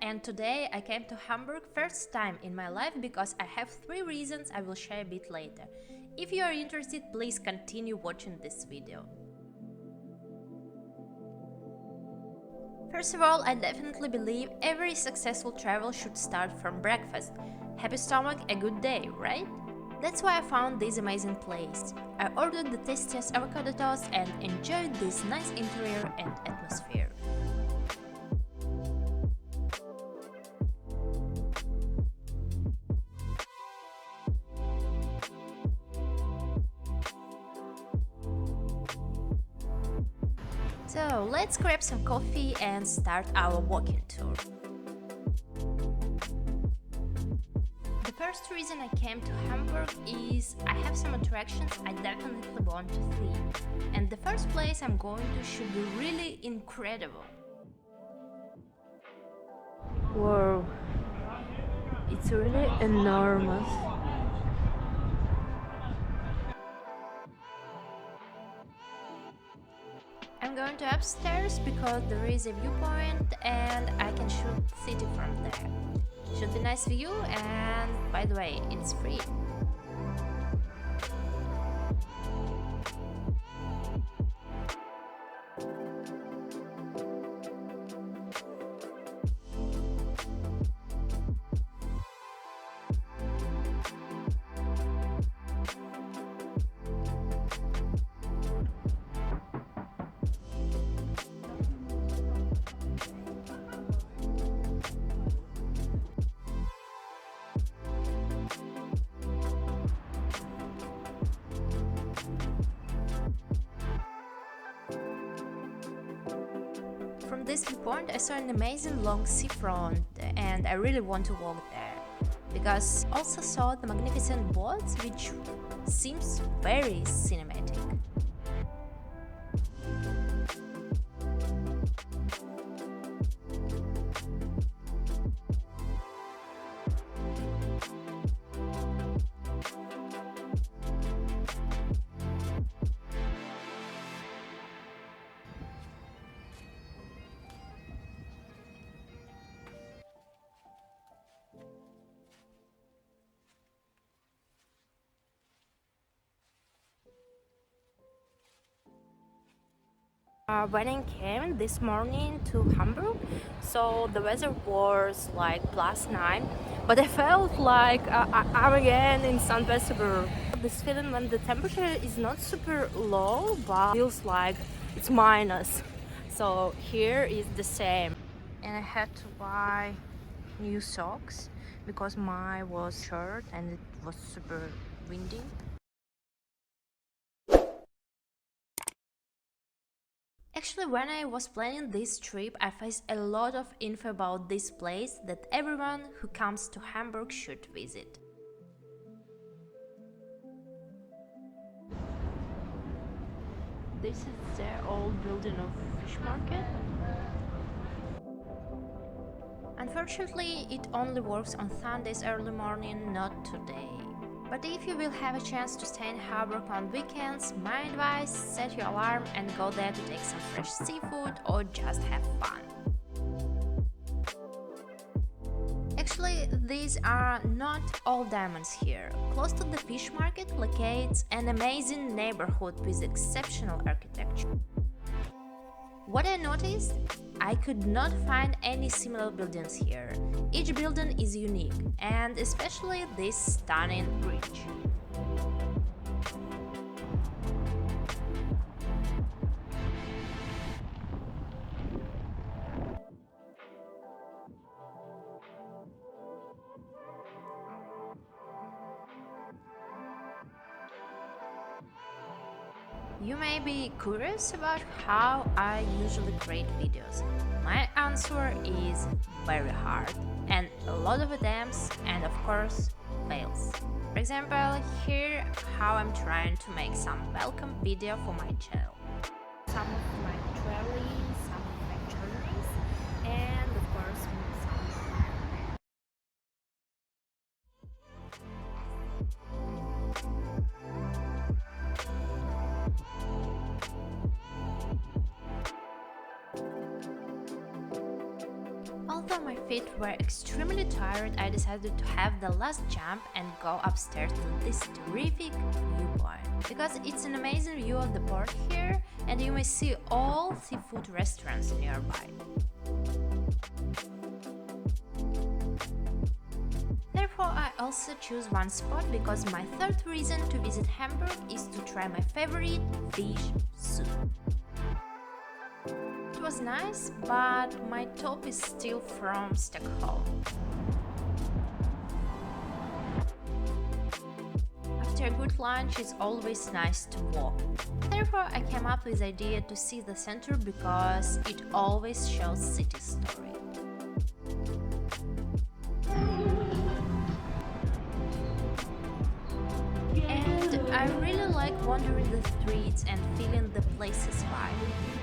and today I came to Hamburg first time in my life because I have 3 reasons I will share a bit later. If you are interested, please continue watching this video. First of all, I definitely believe every successful travel should start from breakfast. Happy stomach, a good day, right? That's why I found this amazing place. I ordered the tastiest avocado toast and enjoyed this nice interior and atmosphere. So let's grab some coffee and start our walking tour. The first reason I came to Hamburg is I have some attractions I definitely want to see. And the first place I'm going to should be really incredible. Wow, it's really enormous. I'm going to upstairs because there is a viewpoint and I can shoot city from there. Should be nice view, and by the way, it's free. From this viewpoint I saw an amazing long seafront and I really want to walk there, because I also saw the magnificent boats which seems very cinematic. When I came this morning to Hamburg, so the weather was like +9, but I felt like I'm again in St. Petersburg. This feeling when the temperature is not super low, but feels like it's minus. So here is the same. And I had to buy new socks because mine was short and it was super windy. Actually, when I was planning this trip, I faced a lot of info about this place that everyone who comes to Hamburg should visit. This is the old building of Fischmarkt. Unfortunately, it only works on Sundays early morning, not today. But if you will have a chance to stay in Hamburg on weekends, my advice, set your alarm and go there to take some fresh seafood or just have fun. Actually, these are not all diamonds here. Close to the Fischmarkt locates an amazing neighborhood with exceptional architecture. What I noticed? I could not find any similar buildings here. Each building is unique, and especially this stunning bridge. You may be curious about how I usually create videos. My answer is very hard, and a lot of attempts and of course fails. For example, here how I'm trying to make some welcome video for my channel. Some of my traveling, some of my journeys, and of course some. Although my feet were extremely tired, I decided to have the last jump and go upstairs to this terrific viewpoint. Because it's an amazing view of the port here, and you may see all seafood restaurants nearby. Therefore, I also choose one spot because my third reason to visit Hamburg is to try my favorite fish soup. It was nice, but my top is still from Stockholm. After a good lunch, it's always nice to walk. Therefore, I came up with the idea to see the center because it always shows city story. And I really like wandering the streets and feeling the place's vibe.